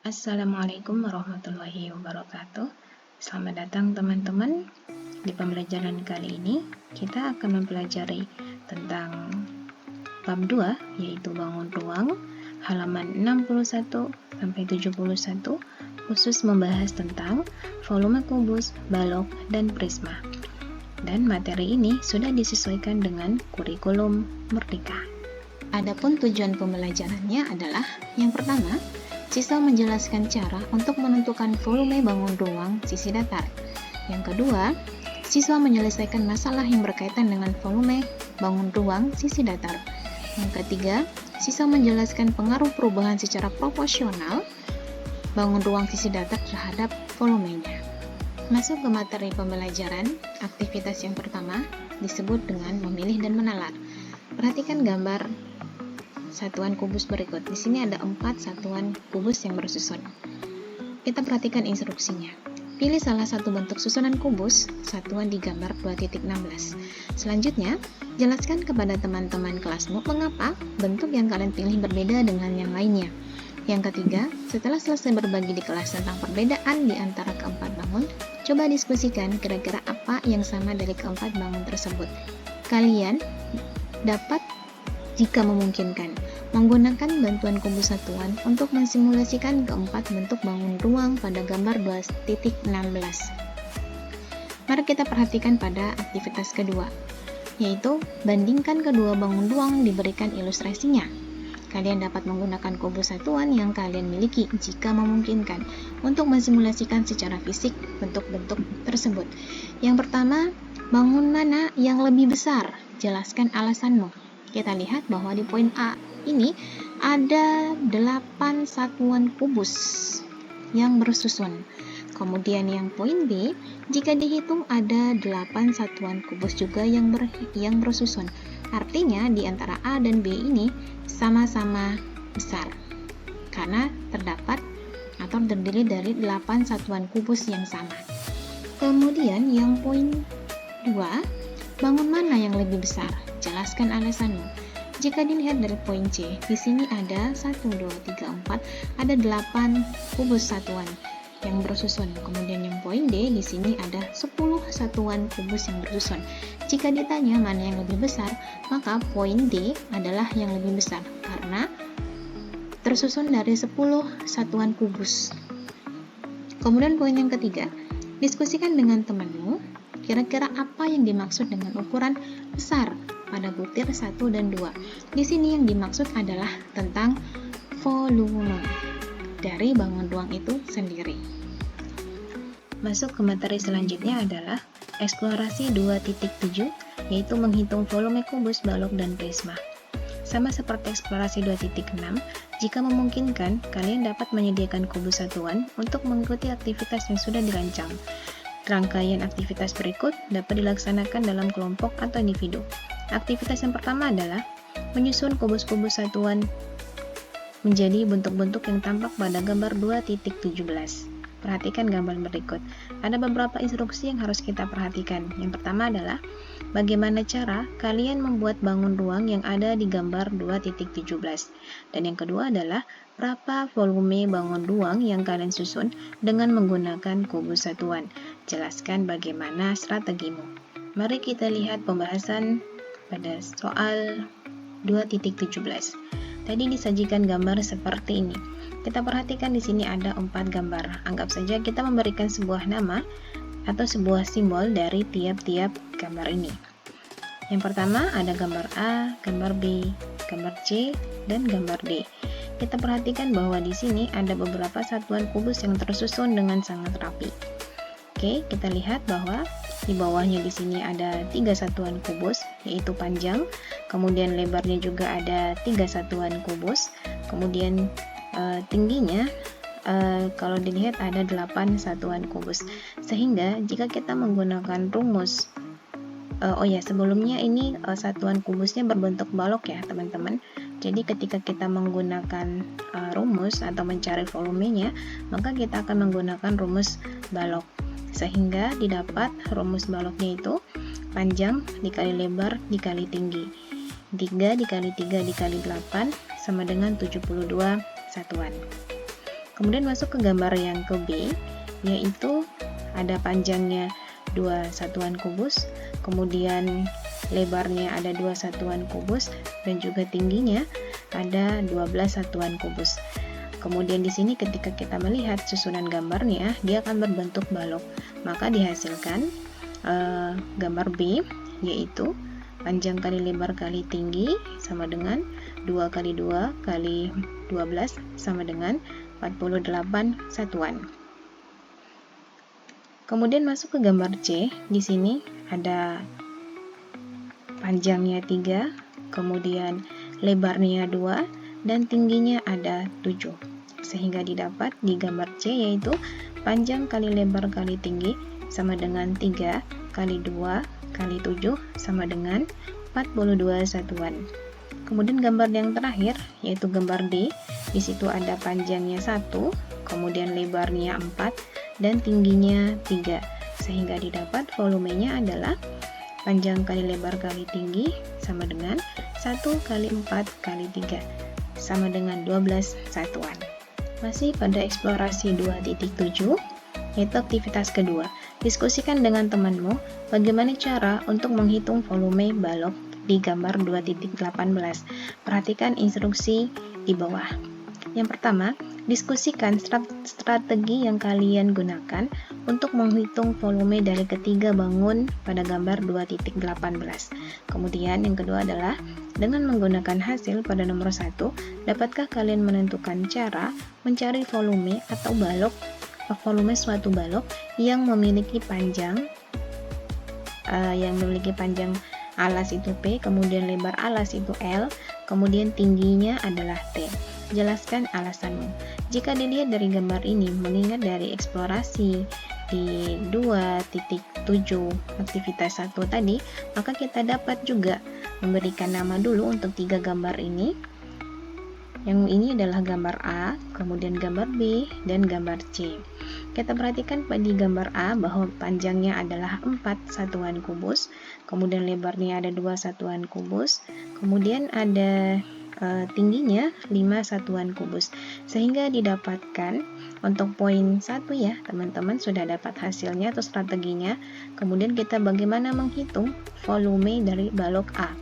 Assalamualaikum warahmatullahi wabarakatuh. Selamat datang teman-teman. Di pembelajaran kali ini kita akan mempelajari tentang bab 2 yaitu bangun ruang, halaman 61 sampai 71, khusus membahas tentang volume kubus, balok, dan prisma. Dan materi ini sudah disesuaikan dengan kurikulum Merdeka. Adapun tujuan pembelajarannya adalah yang pertama, siswa menjelaskan cara untuk menentukan volume bangun ruang sisi datar. Yang kedua, siswa menyelesaikan masalah yang berkaitan dengan volume bangun ruang sisi datar. Yang ketiga, siswa menjelaskan pengaruh perubahan secara proporsional bangun ruang sisi datar terhadap volumenya. Masuk ke materi pembelajaran, aktivitas yang pertama disebut dengan memilih dan menalar. Perhatikan gambar satuan kubus berikut. Di sini ada 4 satuan kubus yang bersusun. Kita perhatikan instruksinya. Pilih salah satu bentuk susunan kubus satuan di gambar 2.16. Selanjutnya, jelaskan kepada teman-teman kelasmu mengapa bentuk yang kalian pilih berbeda dengan yang lainnya. Yang ketiga, setelah selesai berbagi di kelas tentang perbedaan di antara keempat bangun, coba diskusikan kira-kira apa yang sama dari keempat bangun tersebut. Kalian dapat jika memungkinkan, menggunakan bantuan kubus satuan untuk mensimulasikan keempat bentuk bangun ruang pada gambar 2.16. Mari kita perhatikan pada aktivitas kedua, yaitu bandingkan kedua bangun ruang diberikan ilustrasinya. Kalian dapat menggunakan kubus satuan yang kalian miliki jika memungkinkan untuk mensimulasikan secara fisik bentuk-bentuk tersebut. Yang pertama, bangun mana yang lebih besar? Jelaskan alasanmu. Kita lihat bahwa di poin A ini ada 8 satuan kubus yang bersusun. Kemudian yang poin B, jika dihitung ada 8 satuan kubus juga yang bersusun. Artinya di antara A dan B ini sama-sama besar karena terdapat atau terdiri dari 8 satuan kubus yang sama. Kemudian yang poin 2, bangun mana yang lebih besar? Jelaskan alasanmu. Jika dilihat dari poin C, di sini ada 1, 2, 3, 4, ada 8 kubus satuan yang bersusun. Kemudian yang poin D, di sini ada 10 satuan kubus yang bersusun. Jika ditanya mana yang lebih besar, maka poin D adalah yang lebih besar karena tersusun dari 10 satuan kubus. Kemudian poin yang ketiga, diskusikan dengan temanmu kira-kira apa yang dimaksud dengan ukuran besar pada butir 1 dan 2. Di sini yang dimaksud adalah tentang volume dari bangun ruang itu sendiri. Masuk ke materi selanjutnya adalah eksplorasi 2.7, yaitu menghitung volume kubus, balok, dan prisma. Sama seperti eksplorasi 2.6, jika memungkinkan, kalian dapat menyediakan kubus satuan untuk mengikuti aktivitas yang sudah dirancang. Rangkaian aktivitas berikut dapat dilaksanakan dalam kelompok atau individu. Aktivitas yang pertama adalah menyusun kubus-kubus satuan menjadi bentuk-bentuk yang tampak pada gambar 2.17. Perhatikan gambar berikut. Ada beberapa instruksi yang harus kita perhatikan. Yang pertama adalah bagaimana cara kalian membuat bangun ruang yang ada di gambar 2.17. Dan yang kedua adalah berapa volume bangun ruang yang kalian susun dengan menggunakan kubus satuan. Jelaskan bagaimana strategimu. Mari kita lihat pembahasan pada soal 2.17. Tadi disajikan gambar seperti ini. Kita perhatikan di sini ada 4 gambar. Anggap saja kita memberikan sebuah nama atau sebuah simbol dari tiap-tiap gambar ini. Yang pertama ada gambar A, gambar B, gambar C, dan gambar D. Kita perhatikan bahwa di sini ada beberapa satuan kubus yang tersusun dengan sangat rapi. Oke, kita lihat bahwa di bawahnya di sini ada 3 satuan kubus, yaitu panjang, kemudian lebarnya juga ada 3 satuan kubus, kemudian tingginya kalau dilihat ada 8 satuan kubus. Sehingga jika kita menggunakan rumus, sebelumnya ini satuan kubusnya berbentuk balok ya teman-teman. Jadi ketika kita menggunakan rumus atau mencari volumenya, maka kita akan menggunakan rumus balok. Sehingga didapat rumus baloknya itu panjang dikali lebar dikali tinggi. 3 dikali 3 dikali 8 sama dengan 72 satuan. Kemudian masuk ke gambar yang ke B, yaitu ada panjangnya 2 satuan kubus, kemudian lebarnya ada 2 satuan kubus, dan juga tingginya ada 12 satuan kubus. Kemudian di sini ketika kita melihat susunan gambarnya, dia akan berbentuk balok. Maka dihasilkan gambar B, yaitu panjang kali lebar kali tinggi sama dengan 2 kali 2 kali 12 sama dengan 48 satuan. Kemudian masuk ke gambar C, di sini ada panjangnya 3, kemudian lebarnya 2, dan tingginya ada 7. Sehingga didapat di gambar C yaitu panjang kali lebar kali tinggi sama dengan 3 kali 2 kali 7 sama dengan 42 satuan. Kemudian gambar yang terakhir yaitu gambar D, di situ ada panjangnya 1, kemudian lebarnya 4 dan tingginya 3. Sehingga didapat volumenya adalah panjang kali lebar kali tinggi sama dengan 1 kali 4 kali 3 sama dengan 12 satuan. Masih pada eksplorasi 2.7, yaitu aktivitas kedua. Diskusikan dengan temanmu bagaimana cara untuk menghitung volume balok di gambar 2.18. Perhatikan instruksi di bawah. Yang pertama, diskusikan strategi yang kalian gunakan untuk menghitung volume dari ketiga bangun pada gambar 2.18. Kemudian yang kedua adalah dengan menggunakan hasil pada nomor 1, dapatkah kalian menentukan cara mencari volume atau balok, volume suatu balok yang memiliki panjang alas itu P, kemudian lebar alas itu L, kemudian tingginya adalah T. Jelaskan alasanmu. Jika dilihat dari gambar ini, mengingat dari eksplorasi di 2.7 aktivitas 1 tadi, maka kita dapat juga memberikan nama dulu untuk 3 gambar ini. Yang ini adalah gambar A, kemudian gambar B, dan gambar C. Kita perhatikan pada gambar A bahwa panjangnya adalah 4 satuan kubus, kemudian lebarnya ada 2 satuan kubus, kemudian ada tingginya 5 satuan kubus. Sehingga didapatkan untuk poin 1 ya, teman-teman sudah dapat hasilnya atau strateginya. Kemudian kita bagaimana menghitung volume dari balok A.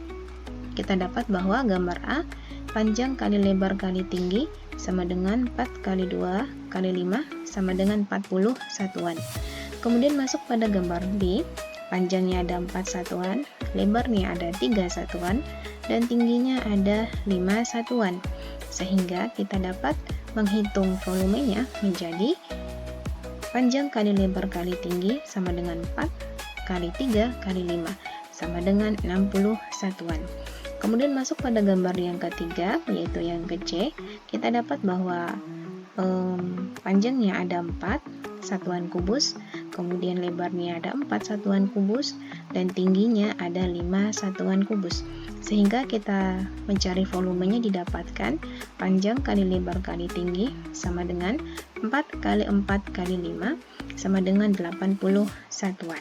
Kita dapat bahwa gambar A panjang kali lebar kali tinggi sama dengan 4 kali 2 kali 5 sama dengan 40 satuan. Kemudian masuk pada gambar B, panjangnya ada 4 satuan, lebarnya ada 3 satuan, dan tingginya ada 5 satuan. Sehingga kita dapat menghitung volumenya menjadi panjang kali lebar kali tinggi sama dengan 4 kali 3 kali 5 sama dengan 60 satuan. Kemudian masuk pada gambar yang ketiga, yaitu yang ke C, kita dapat bahwa panjangnya ada 4 satuan kubus, kemudian lebarnya ada 4 satuan kubus, dan tingginya ada 5 satuan kubus. Sehingga kita mencari volumenya didapatkan panjang kali lebar kali tinggi sama dengan 4 kali 4 kali 5 sama dengan 80 satuan.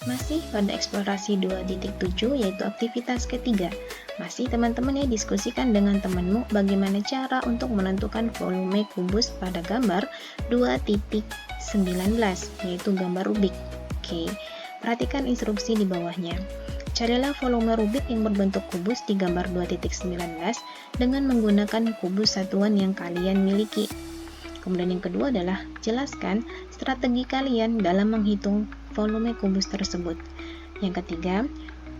Masih pada eksplorasi 2.7 yaitu aktivitas ketiga. Masih teman-teman ya, diskusikan dengan temanmu bagaimana cara untuk menentukan volume kubus pada gambar 2.19 yaitu gambar Rubik. Oke, perhatikan instruksi di bawahnya. Carilah volume Rubik yang berbentuk kubus di gambar 2.19 dengan menggunakan kubus satuan yang kalian miliki. Kemudian yang kedua adalah jelaskan strategi kalian dalam menghitung volume kubus tersebut. Yang ketiga,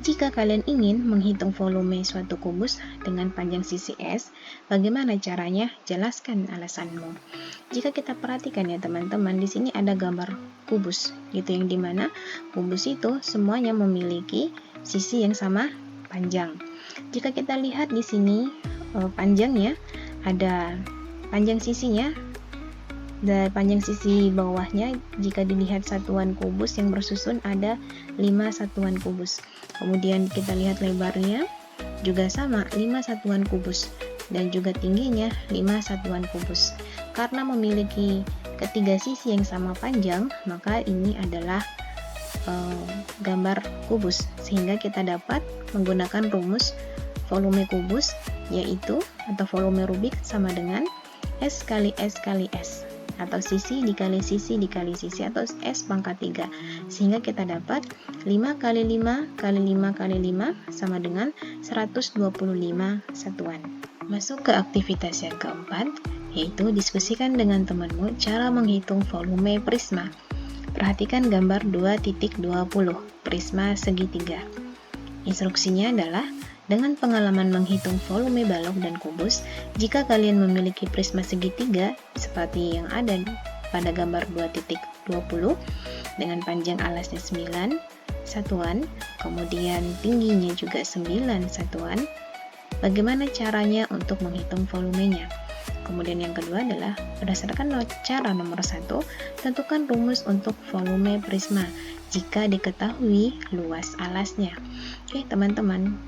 jika kalian ingin menghitung volume suatu kubus dengan panjang sisi S, bagaimana caranya? Jelaskan alasanmu. Jika kita perhatikan ya teman-teman, di sini ada gambar kubus, gitu yang dimana kubus itu semuanya memiliki sisi yang sama panjang. Jika kita lihat di sini panjangnya ada panjang sisinya. Dan panjang sisi bawahnya jika dilihat satuan kubus yang bersusun ada 5 satuan kubus. Kemudian kita lihat lebarnya juga sama 5 satuan kubus dan juga tingginya 5 satuan kubus. Karena memiliki ketiga sisi yang sama panjang, maka ini adalah gambar kubus, sehingga kita dapat menggunakan rumus volume kubus yaitu atau volume Rubik sama dengan S kali S kali S. atau sisi dikali sisi dikali sisi, atau S pangkat 3, sehingga kita dapat 5 kali 5 kali 5 kali 5 sama dengan 125 satuan. Masuk ke aktivitas yang keempat, yaitu diskusikan dengan temanmu cara menghitung volume prisma. Perhatikan gambar 2.20 prisma segitiga. Instruksinya adalah dengan pengalaman menghitung volume balok dan kubus, jika kalian memiliki prisma segitiga seperti yang ada pada gambar 2.20 dengan panjang alasnya 9 satuan, kemudian tingginya juga 9 satuan, bagaimana caranya untuk menghitung volumenya? Kemudian yang kedua adalah berdasarkan cara nomor 1, tentukan rumus untuk volume prisma jika diketahui luas alasnya. Oke teman-teman,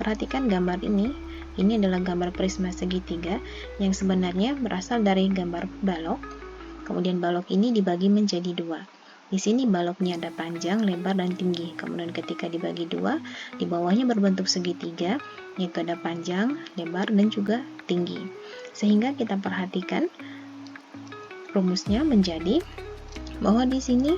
perhatikan gambar ini. Ini adalah gambar prisma segitiga yang sebenarnya berasal dari gambar balok. Kemudian balok ini dibagi menjadi dua. Di sini baloknya ada panjang, lebar, dan tinggi. Kemudian ketika dibagi dua, di bawahnya berbentuk segitiga, yaitu ada panjang, lebar, dan juga tinggi. Sehingga kita perhatikan rumusnya menjadi bahwa di sini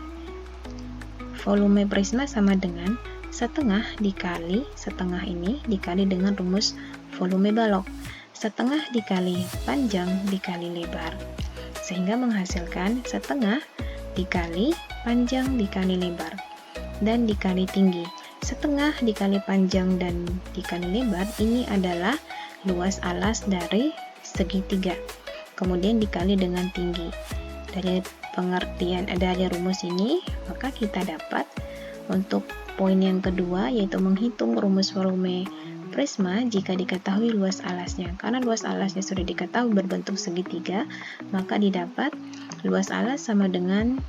volume prisma sama dengan setengah dikali setengah ini dikali dengan rumus volume balok. Setengah dikali panjang dikali lebar, sehingga menghasilkan setengah dikali panjang dikali lebar dan dikali tinggi. Setengah dikali panjang dan dikali lebar ini adalah luas alas dari segitiga, kemudian dikali dengan tinggi. Dari pengertian dari rumus ini, maka kita dapat untuk poin yang kedua, yaitu menghitung rumus volume prisma jika diketahui luas alasnya. Karena luas alasnya sudah diketahui berbentuk segitiga, maka didapat luas alas sama dengan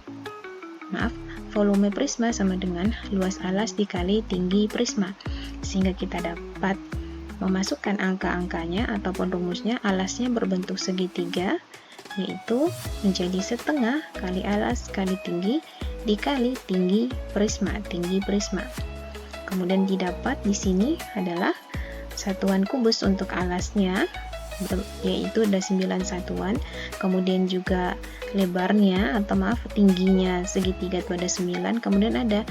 volume prisma sama dengan luas alas dikali tinggi prisma, sehingga kita dapat memasukkan angka-angkanya ataupun rumusnya. Alasnya berbentuk segitiga, yaitu menjadi setengah kali alas kali tinggi dikali tinggi prisma. Kemudian didapat di sini adalah satuan kubus untuk alasnya, yaitu ada 9 satuan. Kemudian juga lebarnya tingginya segitiga itu ada 9. Kemudian ada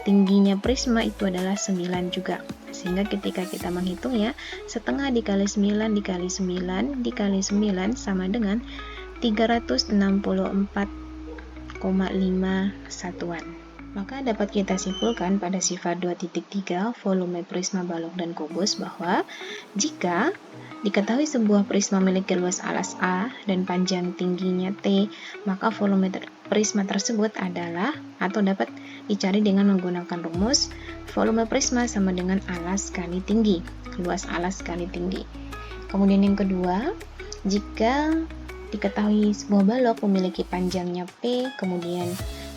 tingginya prisma itu adalah 9 juga. Sehingga ketika kita menghitung ya, setengah dikali 9 dikali 9 dikali 9 sama dengan 364,5 satuan. Maka dapat kita simpulkan pada sifat 2.3 volume prisma balok dan kubus bahwa jika diketahui sebuah prisma memiliki luas alas A dan panjang tingginya T, maka volume prisma tersebut adalah atau dapat dicari dengan menggunakan rumus volume prisma sama dengan alas kali tinggi, luas alas kali tinggi. Kemudian yang kedua, jika diketahui sebuah balok memiliki panjangnya P, kemudian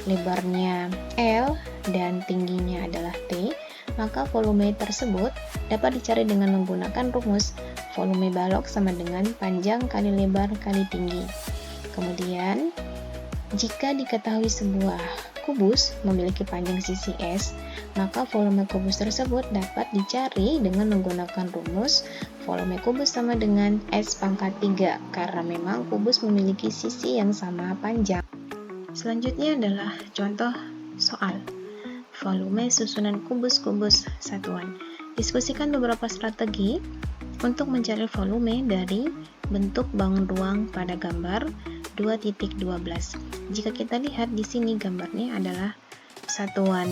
lebarnya L, dan tingginya adalah T, maka volume tersebut dapat dicari dengan menggunakan rumus volume balok sama dengan panjang kali lebar kali tinggi. Kemudian, jika diketahui sebuah kubus memiliki panjang sisi S, maka volume kubus tersebut dapat dicari dengan menggunakan rumus volume kubus sama dengan S pangkat 3, karena memang kubus memiliki sisi yang sama panjang. Selanjutnya adalah contoh soal volume susunan kubus-kubus satuan. Diskusikan beberapa strategi untuk mencari volume dari bentuk bangun ruang pada gambar 2.12. Jika kita lihat di sini gambarnya adalah satuan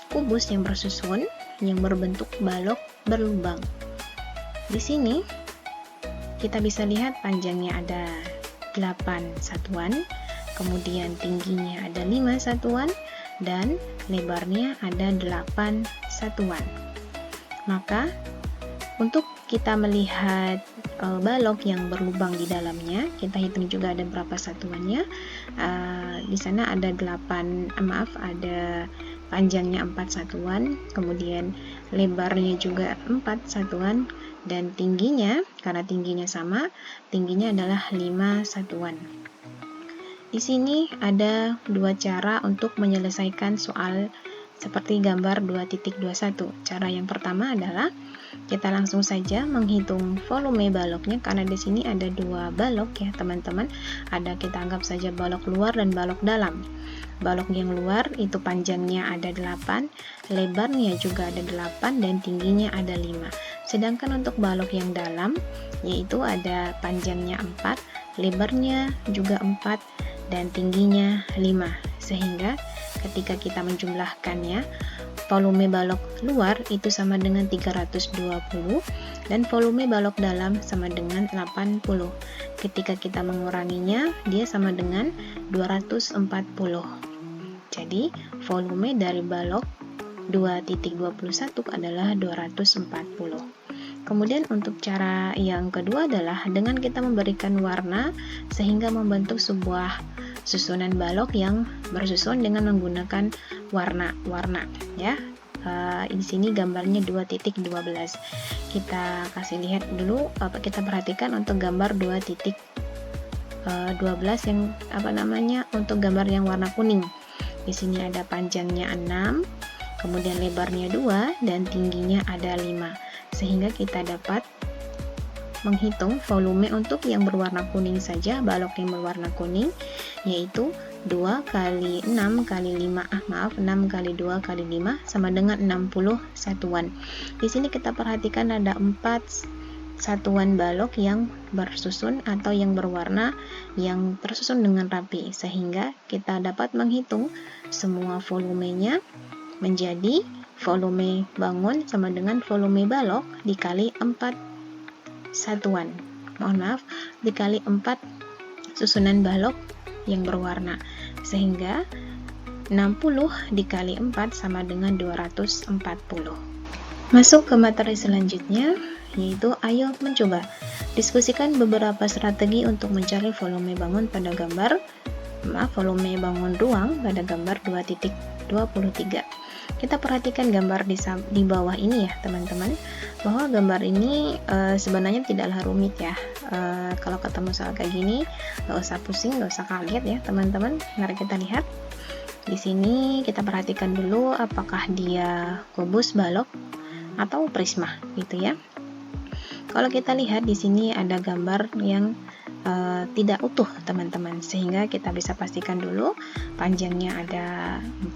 kubus yang bersusun yang berbentuk balok berlubang. Di sini kita bisa lihat panjangnya ada 8 satuan, kemudian tingginya ada 5 satuan, dan lebarnya ada 8 satuan. Maka untuk kita melihat balok yang berlubang di dalamnya, kita hitung juga ada berapa satuannya. Di sana ada ada panjangnya 4 satuan, kemudian lebarnya juga 4 satuan, dan tingginya, karena tingginya sama, tingginya adalah 5 satuan. Di sini ada dua cara untuk menyelesaikan soal seperti gambar 2.21. Cara yang pertama adalah kita langsung saja menghitung volume baloknya, karena di sini ada dua balok ya teman-teman. Ada, kita anggap saja balok luar dan balok dalam. Balok yang luar itu panjangnya ada 8, lebarnya juga ada 8, dan tingginya ada 5. Sedangkan untuk balok yang dalam, yaitu ada panjangnya 4, lebarnya juga 4, dan tingginya 5. Sehingga ketika kita menjumlahkannya, volume balok luar itu sama dengan 320 dan volume balok dalam sama dengan 80. Ketika kita menguranginya, dia sama dengan 240. Jadi volume dari balok 2.21 adalah 240. Kemudian untuk cara yang kedua adalah dengan kita memberikan warna sehingga membentuk sebuah susunan balok yang bersusun dengan menggunakan warna ya. Di sini gambarnya 2.12. Kita kasih lihat dulu, kita perhatikan untuk gambar 2.12 yang untuk gambar yang warna kuning. Di sini ada panjangnya 6, kemudian lebarnya 2, dan tingginya ada 5. Sehingga kita dapat menghitung volume untuk yang berwarna kuning saja, balok yang berwarna kuning, yaitu 2 kali 6 kali 5, 6 kali 2 kali 5 sama dengan 60 satuan. Di sini kita perhatikan ada 4 satuan balok yang bersusun atau yang berwarna yang tersusun dengan rapi, sehingga kita dapat menghitung semua volumenya menjadi volume bangun sama dengan volume balok dikali 4 satuan, dikali 4 susunan balok yang berwarna, sehingga 60 dikali 4 sama dengan 240. Masuk ke materi selanjutnya, yaitu ayo mencoba diskusikan beberapa strategi untuk mencari volume bangun pada gambar volume bangun ruang pada gambar 2.23. Kita perhatikan gambar di bawah ini ya teman-teman, bahwa gambar ini sebenarnya tidaklah rumit ya. Kalau ketemu soal kayak gini, gak usah pusing, gak usah kaget ya teman-teman. Mari kita lihat di sini, kita perhatikan dulu apakah dia kubus, balok, atau prisma gitu ya. Kalau kita lihat di sini ada gambar yang tidak utuh teman-teman, sehingga kita bisa pastikan dulu panjangnya ada 4,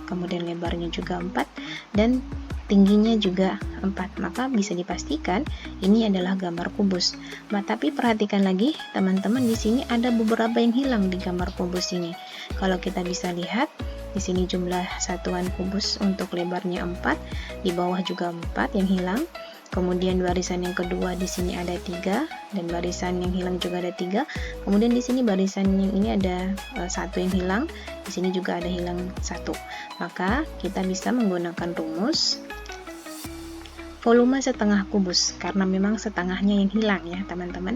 kemudian lebarnya juga 4, dan tingginya juga 4, maka bisa dipastikan ini adalah gambar kubus. Tapi perhatikan lagi teman-teman, di sini ada beberapa yang hilang di gambar kubus ini. Kalau kita bisa lihat di sini jumlah satuan kubus untuk lebarnya 4, di bawah juga 4 yang hilang. Kemudian barisan yang kedua di sini ada 3, dan barisan yang hilang juga ada 3. Kemudian di sini barisan yang ini ada 1 yang hilang, di sini juga ada hilang 1. Maka kita bisa menggunakan rumus volume setengah kubus, karena memang setengahnya yang hilang ya teman-teman.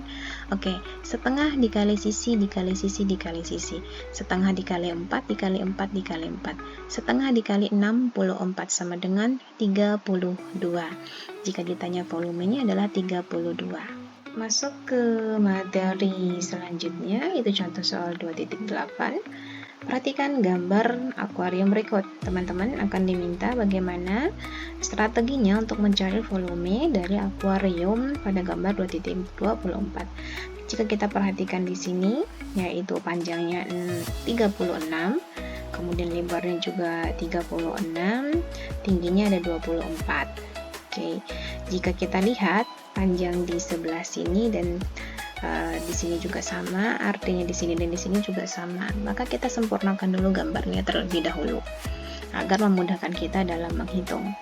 Oke, setengah dikali sisi dikali sisi dikali sisi, setengah dikali 4 dikali 4 dikali 4, setengah dikali 64 sama dengan 32. Jika ditanya volumenya adalah 32. Masuk ke materi selanjutnya, itu contoh soal 2.8. Perhatikan gambar akuarium berikut. Teman-teman akan diminta bagaimana strateginya untuk mencari volume dari akuarium pada gambar 2.24. Jika kita perhatikan di sini, yaitu panjangnya 36, kemudian lebarnya juga 36, tingginya ada 24. Oke, jika kita lihat panjang di sebelah sini dan di sini juga sama, artinya di sini dan di sini juga sama, maka kita sempurnakan dulu gambarnya terlebih dahulu agar memudahkan kita dalam menghitung.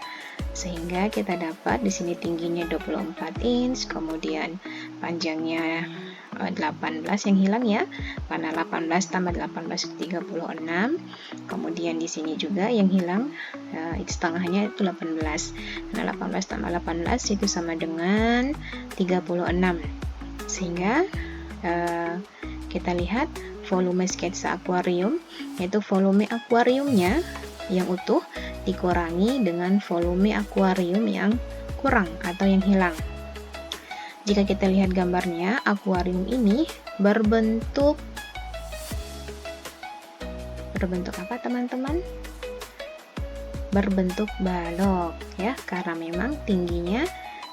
Sehingga kita dapat di sini tingginya 24 inch, kemudian panjangnya 18 yang hilang ya, karena 18 tambah 18 36. Kemudian di sini juga yang hilang itu setengahnya itu 18. Karena 18 tambah 18 itu sama dengan 36. Sehingga kita lihat volume sketsa akuarium, yaitu volume akuariumnya yang utuh dikurangi dengan volume akuarium yang kurang atau yang hilang. Jika kita lihat gambarnya, akuarium ini berbentuk apa teman-teman? berbentuk balok ya, karena memang tingginya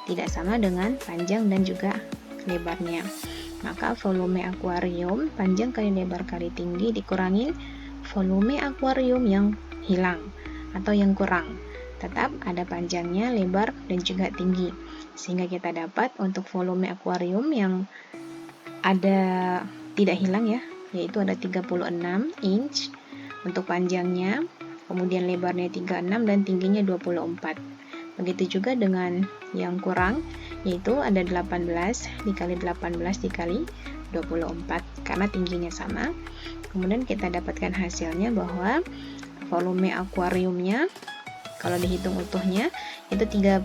tidak sama dengan panjang dan juga lebarnya. Maka volume akuarium panjang kali lebar kali tinggi dikurangin volume akuarium yang hilang atau yang kurang. Tetap ada panjangnya, lebar, dan juga tinggi. Sehingga kita dapat untuk volume akuarium yang ada tidak hilang ya, yaitu ada 36 inch untuk panjangnya, kemudian lebarnya 36 dan tingginya 24. Begitu juga dengan yang kurang, yaitu ada 18 dikali 18 dikali 24 karena tingginya sama. Kemudian kita dapatkan hasilnya bahwa volume akuariumnya kalau dihitung utuhnya itu 31.104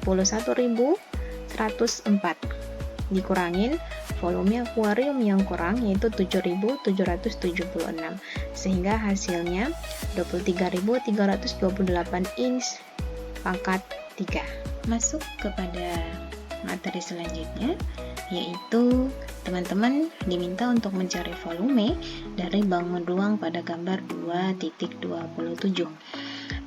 dikurangin volume akuarium yang kurang yaitu 7.776 sehingga hasilnya 23.328 inch pangkat 3. Masuk kepada materi selanjutnya, yaitu teman-teman diminta untuk mencari volume dari bangun ruang pada gambar 2.27.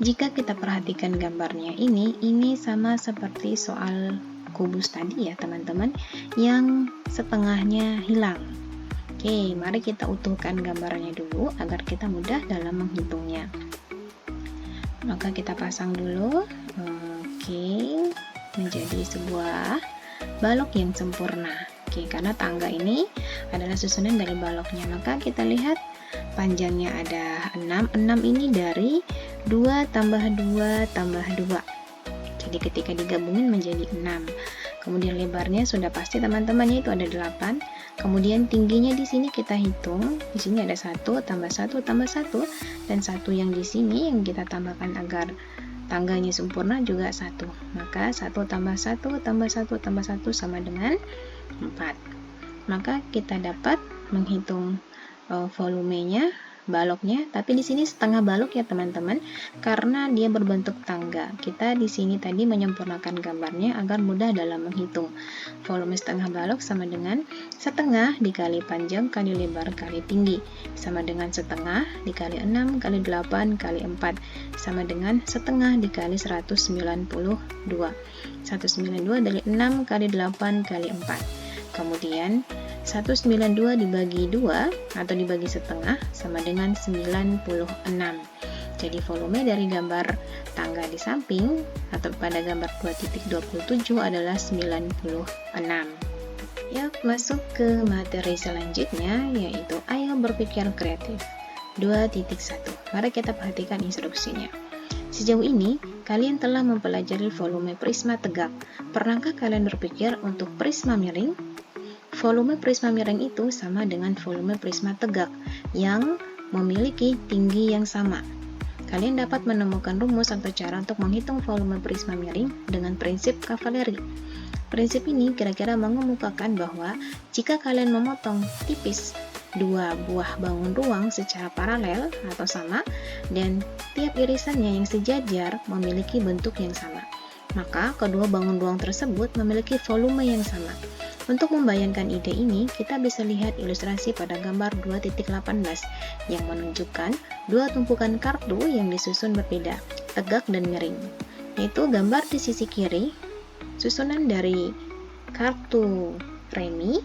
Jika kita perhatikan gambarnya ini sama seperti soal kubus tadi ya teman-teman, yang setengahnya hilang. Oke, mari kita utuhkan gambarnya dulu agar kita mudah dalam menghitungnya. Maka kita pasang dulu. Oke, menjadi sebuah balok yang sempurna. Oke, karena tangga ini adalah susunan dari baloknya, maka kita lihat panjangnya ada 6. 6 ini dari 2 tambah 2 tambah 2. Jadi ketika digabungin menjadi 6. Kemudian lebarnya sudah pasti teman-teman, yaitu ada 8. Kemudian tingginya di sini kita hitung. Di sini ada 1 tambah 1 tambah 1 dan 1 yang di sini yang kita tambahkan agar tangganya sempurna juga 1. Maka 1 tambah 1 tambah 1 tambah 1 sama dengan 4. Maka kita dapat menghitung volumenya, baloknya, tapi di sini setengah balok ya teman-teman, karena dia berbentuk tangga. Kita di sini tadi menyempurnakan gambarnya agar mudah dalam menghitung. Volume setengah balok sama dengan setengah dikali panjang kali lebar kali tinggi, sama dengan setengah dikali 6 kali 8 kali 4, sama dengan setengah dikali 192. 192 dari 6 kali 8 kali 4. Kemudian 192 dibagi 2 atau dibagi setengah sama dengan 96. Jadi volume dari gambar tangga di samping atau pada gambar 2.27 adalah 96. Ya, masuk ke materi selanjutnya, yaitu ayo berpikir kreatif 2.1. Mari kita perhatikan instruksinya. Sejauh ini, kalian telah mempelajari volume prisma tegak. Pernahkah kalian berpikir untuk prisma miring? Volume prisma miring itu sama dengan volume prisma tegak yang memiliki tinggi yang sama. Kalian dapat menemukan rumus atau cara untuk menghitung volume prisma miring dengan prinsip kavaleri. Prinsip ini kira-kira mengemukakan bahwa jika kalian memotong tipis dua buah bangun ruang secara paralel atau sama dan tiap irisannya yang sejajar memiliki bentuk yang sama, maka kedua bangun ruang tersebut memiliki volume yang sama. Untuk membayangkan ide ini, kita bisa lihat ilustrasi pada gambar 2.18 yang menunjukkan dua tumpukan kartu yang disusun berbeda, tegak dan miring. Yaitu gambar di sisi kiri, susunan dari kartu remi,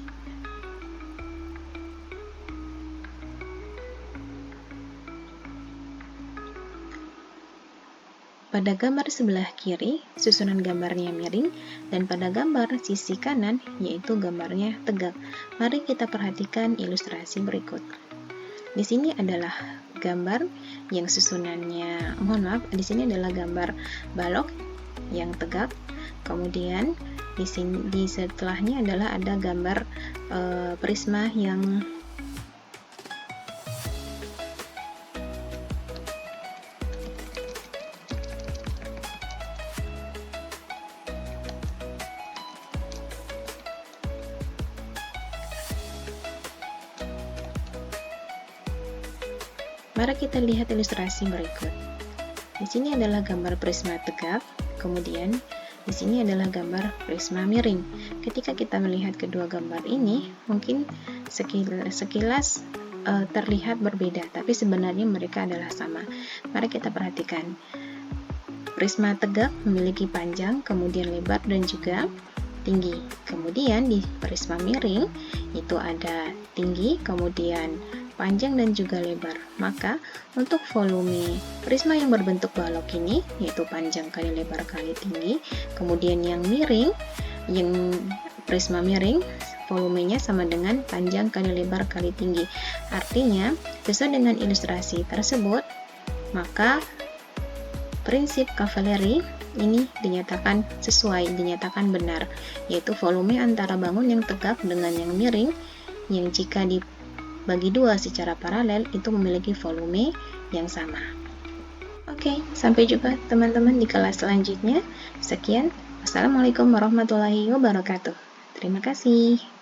pada gambar sebelah kiri, susunan gambarnya miring, dan pada gambar sisi kanan, yaitu gambarnya tegak. Mari kita perhatikan ilustrasi berikut. Di sini adalah gambar yang susunannya, di sini adalah gambar balok yang tegak. Kemudian di setelahnya adalah ada gambar prisma yang Mari kita lihat ilustrasi berikut. Di sini adalah gambar prisma tegak, kemudian di sini adalah gambar prisma miring. Ketika kita melihat kedua gambar ini, mungkin sekilas terlihat berbeda, tapi sebenarnya mereka adalah sama. Mari kita perhatikan. prisma tegak memiliki panjang, kemudian lebar dan juga tinggi. Kemudian di prisma miring itu ada tinggi, kemudian panjang dan juga lebar. Maka untuk volume prisma yang berbentuk balok ini yaitu panjang kali lebar kali tinggi. Kemudian yang miring, yang prisma miring volumenya sama dengan panjang kali lebar kali tinggi. Artinya, sesuai dengan ilustrasi tersebut, maka prinsip Cavalieri ini dinyatakan sesuai, dinyatakan benar, yaitu volume antara bangun yang tegak dengan yang miring, yang jika dibagi dua secara paralel itu memiliki volume yang sama. Oke, sampai jumpa teman-teman di kelas selanjutnya. Sekian, wassalamualaikum warahmatullahi wabarakatuh. Terima kasih.